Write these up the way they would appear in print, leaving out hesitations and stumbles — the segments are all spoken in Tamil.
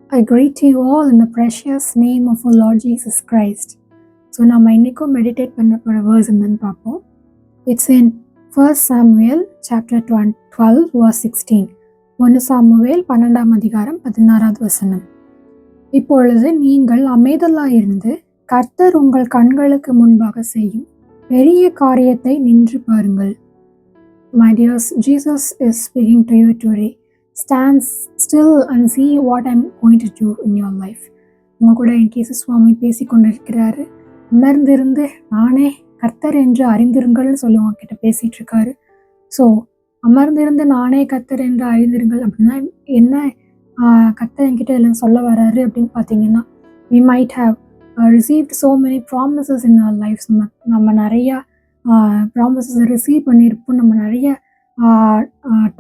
I greet you all in the precious name of our Lord Jesus Christ. So நம்ம இன்றைக்கும் மெடிடேட் பண்ண போகிற வேர்ஸ் என்னன்னு பார்ப்போம். It's in 1 Samuel chapter 12 verse 16. 1 Samuel 12ஆம் அதிகாரம் 16வது வசனம். இப்பொழுது நீங்கள் அமைதலாயிருந்து கர்த்தர் உங்கள் கண்களுக்கு முன்பாக செய்யும் பெரிய காரியத்தை நின்று பாருங்கள். My dears, Jesus is speaking to you today. Stand still and see what I'm going to do in your life. உங்க கூட என் கேசு சுவாமி பேசி கொண்டிருக்கிறாரு. அமர்ந்திருந்து நானே கர்த்தர் என்று அறிந்திருங்கள்னு சொல்லி உங்ககிட்ட பேசிட்டு இருக்காரு. ஸோ அமர்ந்திருந்து நானே கர்த்தர் என்று அறிந்திருங்கள் அப்படின்னா என்ன கர்த்தர் என்கிட்ட எல்லாம் சொல்ல வர்றாரு அப்படின்னு பார்த்தீங்கன்னா, we might have received so many promises in our lives. நம்ம நிறையா ப்ராமிசஸ் ரிசீவ் பண்ணியிருப்போம். நம்ம நிறைய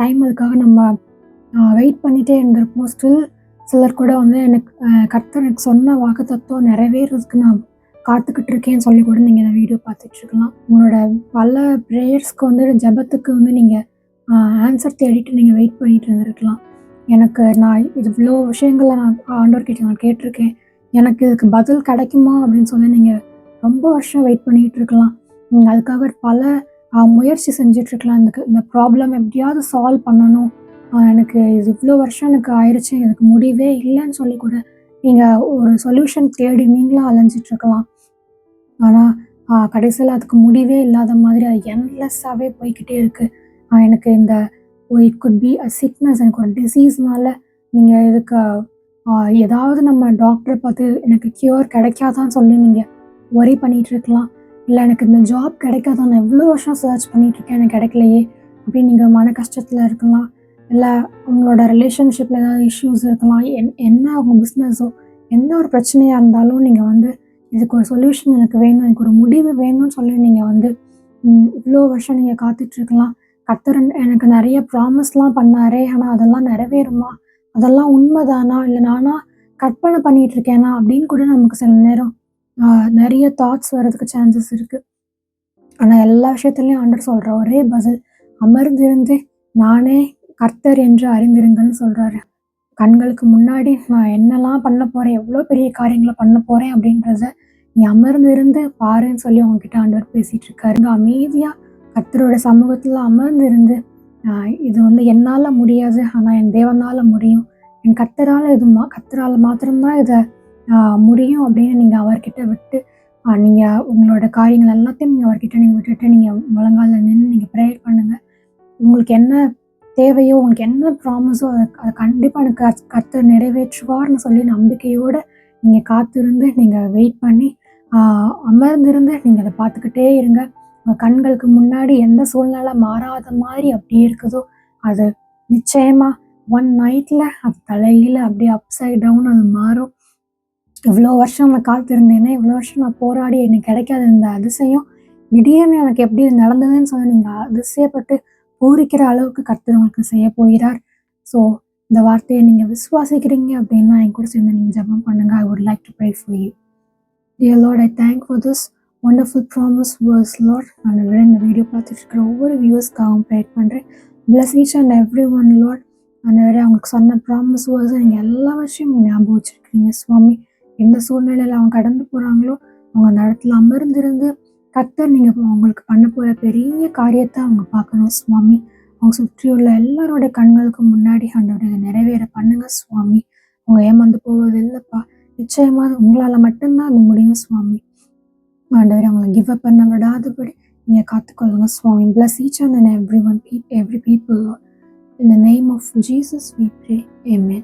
டைம் அதுக்காக நம்ம வெயிட் பண்ணிகிட்டே இருந்திருப்போம். ஸ்டில் சிலர் கூட வந்து எனக்கு கர்த்தர் எனக்கு சொன்ன வாக்கு தத்துவம் நிறைவேறதுக்கு நான் காத்துக்கிட்டு இருக்கேன்னு சொல்லி கூட நீங்கள் இந்த வீடியோ பார்த்துட்ருக்கலாம். உங்களோட பல ப்ரேயர்ஸ்க்கு வந்து ஜெபத்துக்கு வந்து நீங்கள் ஆன்சர் தேடிட்டு நீங்கள் வெயிட் பண்ணிகிட்டு இருந்திருக்கலாம். எனக்கு நான் இது இவ்வளோ விஷயங்களை நான் ஆண்டவர்கிட்ட நான் கேட்டிருக்கேன், எனக்கு இதுக்கு பதில் கிடைக்குமா அப்படின்னு சொல்லி நீங்கள் ரொம்ப வருஷம் வெயிட் பண்ணிகிட்டு இருக்கலாம். நீங்கள் அதுக்காக பல முயற்சி செஞ்சிட்ருக்கலாம். இந்த ப்ராப்ளம் எப்படியாவது சால்வ் பண்ணணும், எனக்கு இது இவ்வளோ வருஷம் எனக்கு ஆயிடுச்சு, எனக்கு முடிவே இல்லைன்னு சொல்லி கூட நீங்கள் ஒரு சொல்யூஷன் தேடி நீங்களும் அலைஞ்சிட்ருக்கலாம். ஆனால் கடைசியில் அதுக்கு முடிவே இல்லாத மாதிரி அது என்லெஸ்ஸாகவே போய்கிட்டே இருக்குது. எனக்கு இந்த it could be a sickness, எனக்கு ஒரு டிசீஸ்னால நீங்கள் இதுக்கு ஏதாவது நம்ம டாக்டரை பார்த்து எனக்கு க்யூர் கிடைக்காதான்னு சொல்லி நீங்கள் ஒரி பண்ணிகிட்ருக்கலாம். இல்லை எனக்கு இந்த ஜாப் கிடைக்காதான், நான் எவ்வளோ வருஷம் சர்ச் பண்ணிகிட்ருக்கேன், எனக்கு கிடைக்கலையே அப்படின்னு நீங்கள் மன கஷ்டத்தில் இருக்கலாம். இல்லை உங்களோட ரிலேஷன்ஷிப்பில் ஏதாவது இஷ்யூஸ் இருக்கலாம். என்ன உங்கள் பிஸ்னஸோ எந்த ஒரு பிரச்சனையாக இருந்தாலும் நீங்கள் வந்து இதுக்கு ஒரு சொல்யூஷன் எனக்கு வேணும், எனக்கு ஒரு முடிவு வேணும்னு சொல்லி நீங்கள் வந்து இவ்வளோ வருஷம் நீங்கள் காத்துட்ருக்கலாம். கர்த்தர் எனக்கு நிறைய ப்ராமிஸ்லாம் பண்ணாரே, ஆனால் அதெல்லாம் நிறைவேறுமா, அதெல்லாம் உண்மைதானா, இல்லை நானா கற்பனை பண்ணிகிட்ருக்கேனா அப்படின்னு கூட நமக்கு சில நேரம் நிறைய தாட்ஸ் வர்றதுக்கு சான்சஸ் இருக்குது. ஆனால் எல்லா விஷயத்துலையும் ஆண்டவர் சொல்கிற ஒரே பதில், அமர்ந்திருந்து நானே கர்த்தர் என்று அறிந்திருங்கன்னு சொல்கிறாரு. கண்களுக்கு முன்னாடி நான் என்னெல்லாம் பண்ண போகிறேன், எவ்வளோ பெரிய காரியங்களை பண்ண போகிறேன் அப்படின்றத நீ அமர்ந்திருந்து பாருன்னு சொல்லி உங்ககிட்ட ஆண்டவர் பேசிகிட்டு இருக்காரு. அமைதியாக கர்த்தரோட சமூகத்தில் அமர்ந்திருந்து இது வந்து என்னால் முடியாது, ஆனால் என் தேவனால் முடியும், என் கர்த்தரால் கர்த்தரால் மாத்திரம்தான் இதை முடியும் அப்படின்னு நீங்கள் அவர்கிட்ட விட்டு நீங்கள் உங்களோட காரியங்கள் எல்லாத்தையும் நீங்கள் அவர்கிட்ட நீங்கள் விட்டுட்டு நீங்கள் முழங்கால நின்று நீங்கள் ப்ரேயர் பண்ணுங்கள். உங்களுக்கு என்ன தேவையோ, உங்களுக்கு என்ன ப்ராமிஸோ அதை கண்டிப்பாக எனக்கு கர்த்தர் நிறைவேற்றுவார்னு சொல்லி நம்பிக்கையோடு நீங்கள் காத்திருந்து நீங்கள் வெயிட் பண்ணி அமர்ந்திருந்து நீங்கள் அதை பார்த்துக்கிட்டே இருங்க. உங்கள் கண்களுக்கு முன்னாடி எந்த சூழ்நிலை மாறாத மாதிரி அப்படியே இருக்குதோ அது நிச்சயமாக ஒன் நைட்டில் அது தலையில் அப்படியே அப்சைட் டவுன் அது மாறும். இவ்வளோ வருஷம் நான் காத்திருந்தேனே, இவ்வளோ வருஷம் நான் போராடி எனக்கு கிடைக்காத இந்த அதிசயம் திடீர்னு எனக்கு எப்படி நடந்ததுன்னு சொல்லி நீங்கள் அதிசயப்பட்டு பூரிக்கிற அளவுக்கு கர்த்தர் உங்களுக்கு செய்ய போகிறார். ஸோ இந்த வார்த்தையை நீங்கள் விசுவாசிக்கிறீங்க அப்படின்னா என் கூட சேர்ந்து நீங்கள் ஜெபம் பண்ணுங்கள். I would like to pray for you. Dear Lord, I thank for this wonderful promise verse, Lord. நான் இந்த வீடியோ பார்த்துட்டு இருக்கிற ஒவ்வொரு வியூவர்ஸ்க்காகவும் ப்ரே பண்ணுறேன். Bless each and every one, Lord. அவங்களுக்கு சொன்ன ப்ராமிஸ் வேர்ஸை நீங்கள் எல்லா விஷயமும் ஞாபகம் வச்சுருக்கீங்க சுவாமி. எந்த சூழ்நிலையில் அவங்க கடந்து போகிறாங்களோ அவங்க அந்த இடத்துல அமர்ந்திருந்து கர்த்தர் நீங்கள் அவங்களுக்கு பண்ண போகிற பெரிய காரியத்தை அவங்க பார்க்கணும் சுவாமி. அவங்க சுற்றியுள்ள எல்லாரோட கண்களுக்கு முன்னாடி ஆண்டவரை நிறைவேற பண்ணுங்க சுவாமி. அவங்க ஏமாந்து போவது இல்லைப்பா, நிச்சயமாக உங்களால் மட்டும்தான் அது முடியும் சுவாமி. ஆண்டவரை அவங்களை கிவ் அப் பண்ண விடாதபடி நீங்கள் காத்துக்கொள்ளுங்க சுவாமி. Bless each and every people, Lord. In the name of Jesus we pray. Amen.